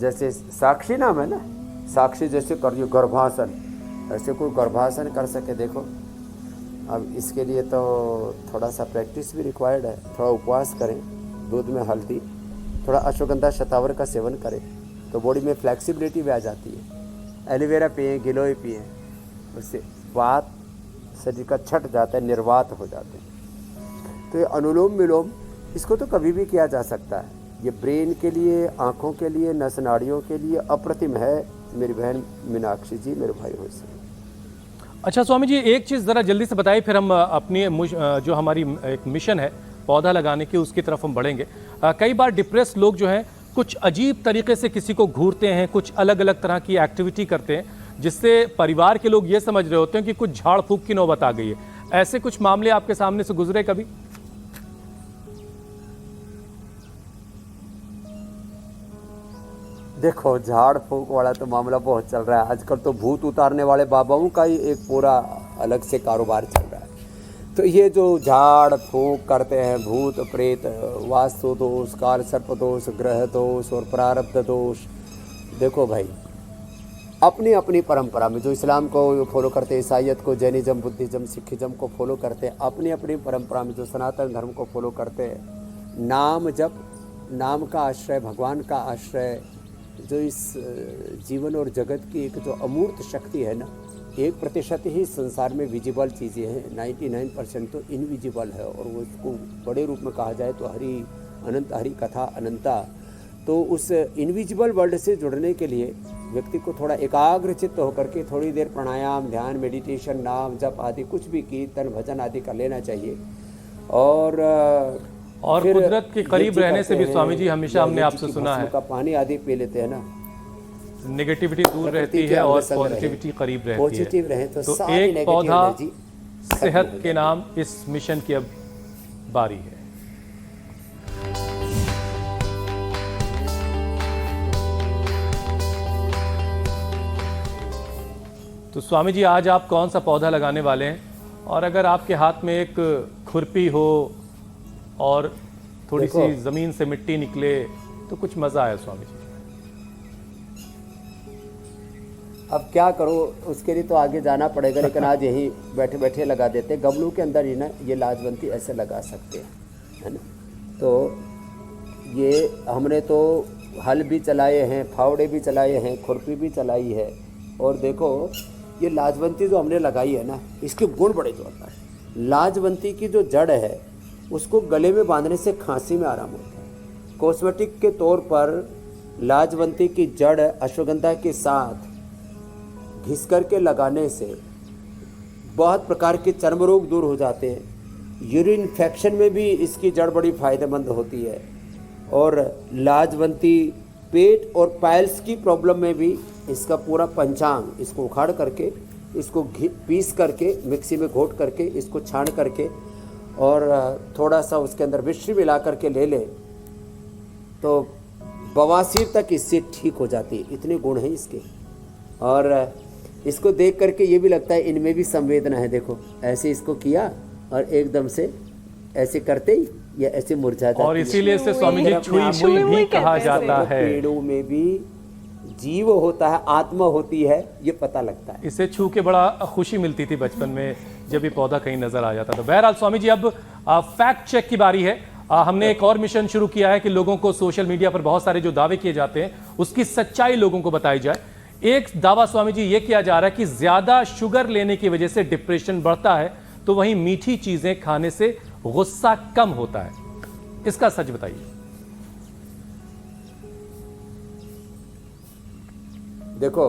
जैसे साक्षी नाम है ना, साक्षी जैसे करिए गर्भासन, ऐसे कोई गर्भासन कर सके देखो। अब इसके लिए तो थोड़ा सा प्रैक्टिस भी रिक्वायर्ड है। थोड़ा उपवास करें, दूध में हल्दी, थोड़ा अश्वगंधा शतावर का सेवन करें तो बॉडी में फ्लेक्सिबिलिटी भी आ जाती है। एलोवेरा पिए, गिलोय पिए, उससे वात शरीर का छट जाता है, निर्वात हो जाते हैं। तो ये अनुलोम विलोम, इसको तो कभी भी किया जा सकता है। ये ब्रेन के लिए, आँखों के लिए, नस नाड़ियों के लिए अप्रतिम है। मेरी बहन मीनाक्षी जी, मेरे भाई हो से। अच्छा स्वामी जी, एक चीज़ ज़रा जल्दी से बताइए, फिर हम अपनी जो हमारी एक मिशन है पौधा लगाने की, उसकी तरफ हम बढ़ेंगे। कई बार डिप्रेस लोग जो हैं कुछ अजीब तरीके से किसी को घूरते हैं, कुछ अलग अलग तरह की एक्टिविटी करते हैं, जिससे परिवार के लोग ये समझ रहे होते हैं कि कुछ झाड़ फूक की नौबत आ गई है। ऐसे कुछ मामले आपके सामने से गुजरे कभी? देखो, झाड़ फूक वाला तो मामला बहुत चल रहा है आजकल। तो भूत उतारने वाले बाबाओं का ही एक पूरा अलग से कारोबार चल रहा है। तो ये जो झाड़ फूक करते हैं, भूत प्रेत, वास्तु दोष, काल सर्प दोष, ग्रह दोष और प्रारब्ध दोष, देखो भाई, अपनी अपनी परंपरा में जो इस्लाम को फॉलो करते हैं, ईसाइयत को, जैनिज्म, बुद्धिज्म, सिखिज्म को फॉलो करते हैं, अपनी अपनी परंपरा में जो सनातन धर्म को फॉलो करते हैं, नाम जप, नाम का आश्रय, भगवान का आश्रय, जो इस जीवन और जगत की एक जो अमूर्त शक्ति है ना, 1% ही संसार में विजिबल चीज़ें हैं, 99% तो इनविजिबल है। और वो इसको बड़े रूप में कहा जाए तो हरि अनंत, हरि कथा अनंता। तो उस इनविजिबल वर्ल्ड से जुड़ने के लिए व्यक्ति को थोड़ा एकाग्रचित्त होकर के थोड़ी देर प्राणायाम, ध्यान, मेडिटेशन, नाम जप आदि कुछ भी कीर्तन भजन आदि कर लेना चाहिए। और कुदरत के करीब रहने से भी स्वामी जी हमेशा हमने आपसे सुना है का पानी आदि पी लेते हैं ना, नेगेटिविटी दूर रहती है और पॉजिटिविटी करीब रहती है। पॉजिटिव रहे तो एक पौधा सेहत के नाम इस मिशन की अब बारी है। तो स्वामी जी, आज आप कौन सा पौधा लगाने वाले हैं? और अगर आपके हाथ में एक खुरपी हो और थोड़ी सी जमीन से मिट्टी निकले तो कुछ मजा आया स्वामी जी। अब क्या करो, उसके लिए तो आगे जाना पड़ेगा, लेकिन आज यही बैठे बैठे लगा देते। गमलों के अंदर ही ना ये लाजवंती ऐसे लगा सकते हैं, है ना। तो ये हमने तो हल भी चलाए हैं, फावड़े भी चलाए हैं, खुरपी भी चलाई है। और देखो, ये लाजवंती जो हमने लगाई है ना, इसके गुण बड़े जोरदार है। लाजवंती की जो जड़ है उसको गले में बांधने से खांसी में आराम होता है। कॉस्मेटिक के तौर पर लाजवंती की जड़ अश्वगंधा के साथ घिस करके लगाने से बहुत प्रकार के चर्म रोग दूर हो जाते हैं। यूरिन इन्फेक्शन में भी इसकी जड़ बड़ी फायदेमंद होती है। और लाजवंती पेट और पाइल्स की प्रॉब्लम में भी इसका पूरा पंचांग इसको उखाड़ करके इसको पीस करके मिक्सी में घोट करके इसको छान करके और थोड़ा सा उसके अंदर मिश्री मिला करके ले ले तो बवासीर तक इससे ठीक हो जाती है। इतने गुण हैं इसके। और इसको देख करके ये भी लगता है इनमें भी संवेदना है। देखो ऐसे इसको किया और एकदम से ऐसे करते ही या ऐसे मुरझा जाती है। और इसीलिए इसे स्वामी जी छुई मुई भी कहा जाता है। पेड़ों में भी जीव होता है, आत्मा होती है, ये पता लगता है। इसे छू के बड़ा खुशी मिलती थी बचपन में जब ये पौधा कहीं नजर आ जाता था। बहरहाल स्वामी जी अब फैक्ट चेक की बारी है। हमने एक और मिशन शुरू किया है कि लोगों को सोशल मीडिया पर बहुत सारे जो दावे किए जाते हैं उसकी सच्चाई लोगों को बताई जाए। एक दावा स्वामी जी ये किया जा रहा है कि ज्यादा शुगर लेने की वजह से डिप्रेशन बढ़ता है, तो वहीं मीठी चीजें खाने से गुस्सा कम होता है। इसका सच बताइए। देखो,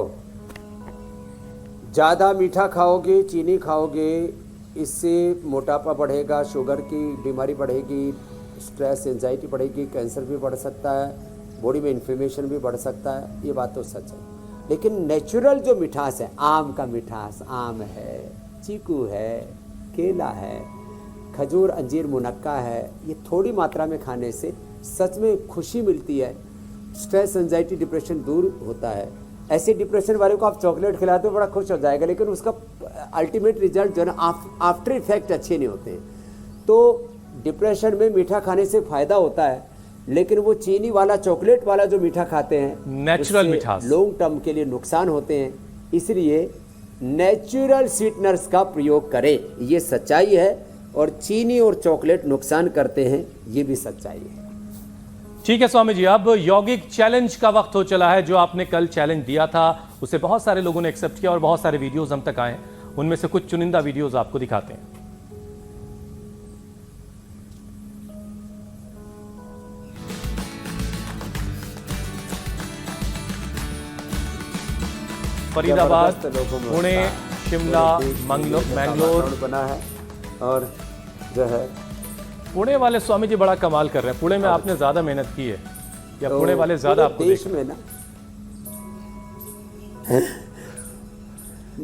ज्यादा मीठा खाओगे, चीनी खाओगे, इससे मोटापा बढ़ेगा, शुगर की बीमारी बढ़ेगी, स्ट्रेस एंजाइटी बढ़ेगी, कैंसर भी बढ़ सकता है, बॉडी में इन्फ्लेमेशन भी बढ़ सकता है। ये बात तो सच है। लेकिन नेचुरल जो मिठास है, आम का मिठास, आम है, चीकू है, केला है, खजूर, अंजीर, मुनक्का है, ये थोड़ी मात्रा में खाने से सच में खुशी मिलती है। स्ट्रेस एंजाइटी डिप्रेशन दूर होता है। ऐसे डिप्रेशन वाले को आप चॉकलेट खिलाते हो बड़ा खुश हो जाएगा, लेकिन उसका अल्टीमेट रिजल्ट जो है ना आफ्टर इफेक्ट अच्छे नहीं होते। तो डिप्रेशन में मीठा खाने से फायदा होता है, लेकिन वो चीनी वाला, चॉकलेट वाला जो मीठा खाते हैं, नेचुरल मिठास, लॉन्ग टर्म के लिए नुकसान होते हैं। इसलिए नेचुरल स्वीटनर्स का प्रयोग करें, ये सच्चाई है। और चीनी और चॉकलेट नुकसान करते हैं, ये भी सच्चाई है। ठीक है स्वामी जी, अब यौगिक चैलेंज का वक्त हो चला है। जो आपने कल चैलेंज दिया था उसे बहुत सारे लोगों ने एक्सेप्ट किया और बहुत सारे वीडियोस हम तक आए। उनमें से कुछ चुनिंदा वीडियोस आपको दिखाते हैं। फरीदाबाद, पुणे, शिमला, मैंगलोर बना है। और जो है पुणे वाले स्वामी जी बड़ा कमाल कर रहे हैं। पुणे में आपने ज्यादा मेहनत की है या पुणे वाले ज्यादा आपको देश में ना।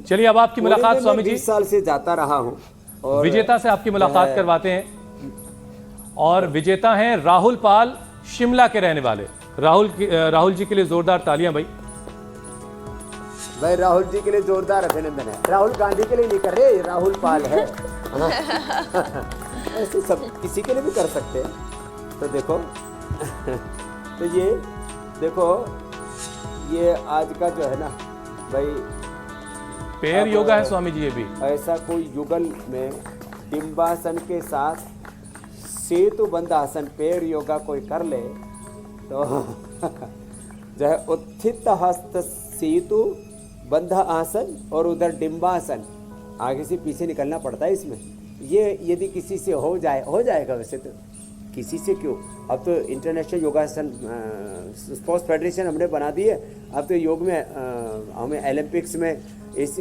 चलिए अब आपकी मुलाकात स्वामी जी, 20 साल से जाता रहा हूं और विजेता से आपकी मुलाकात करवाते हैं। और विजेता हैं राहुल पाल, शिमला के रहने वाले। राहुल जी के लिए जोरदार तालियां भाई। राहुल जी के लिए जोरदार अभिनंदन है। राहुल गांधी के लिए नहीं कर रहे, राहुल पाल है। ऐसे सब किसी के लिए भी कर सकते हैं। तो देखो तो ये देखो, ये आज का जो है ना भाई, पैर योगा है स्वामी जी। ये भी ऐसा कोई युगल में डिम्बासन के साथ सेतु बंद आसन, पैर योगा कोई कर ले तो जो है उत्थित हस्त सेतु बंध आसन और उधर डिम्बासन, आगे से पीछे निकलना पड़ता है इसमें। ये यदि किसी से हो जाएगा। वैसे तो किसी से क्यों, अब तो इंटरनेशनल योगासन स्पोर्ट्स फेडरेशन हमने बना दी है। अब तो योग में हमें ओलंपिक्स में, इस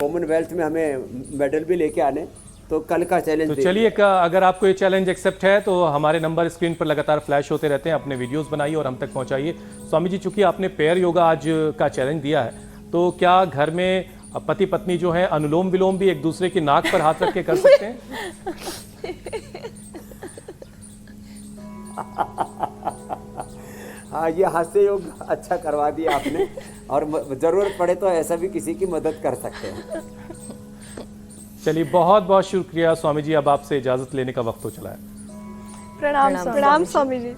कॉमनवेल्थ में हमें मेडल भी लेके आने। तो कल का चैलेंज तो चलिए, अगर आपको ये चैलेंज एक्सेप्ट है तो हमारे नंबर स्क्रीन पर लगातार फ्लैश होते रहते हैं। अपने वीडियोस बनाइए और हम तक पहुंचाइए। स्वामी जी, चूंकि आपने पैर योगा आज का चैलेंज दिया है, तो क्या घर में पति पत्नी जो है अनुलोम विलोम भी एक दूसरे की नाक पर हाथ रख के कर सकते हैं? हाँ, ये हास्य योग अच्छा करवा दिया आपने। और जरूरत पड़े तो ऐसा भी किसी की मदद कर सकते हैं। चलिए, बहुत बहुत शुक्रिया स्वामी जी। अब आपसे इजाजत लेने का वक्त हो चला है। प्रणाम प्रणाम स्वामी जी।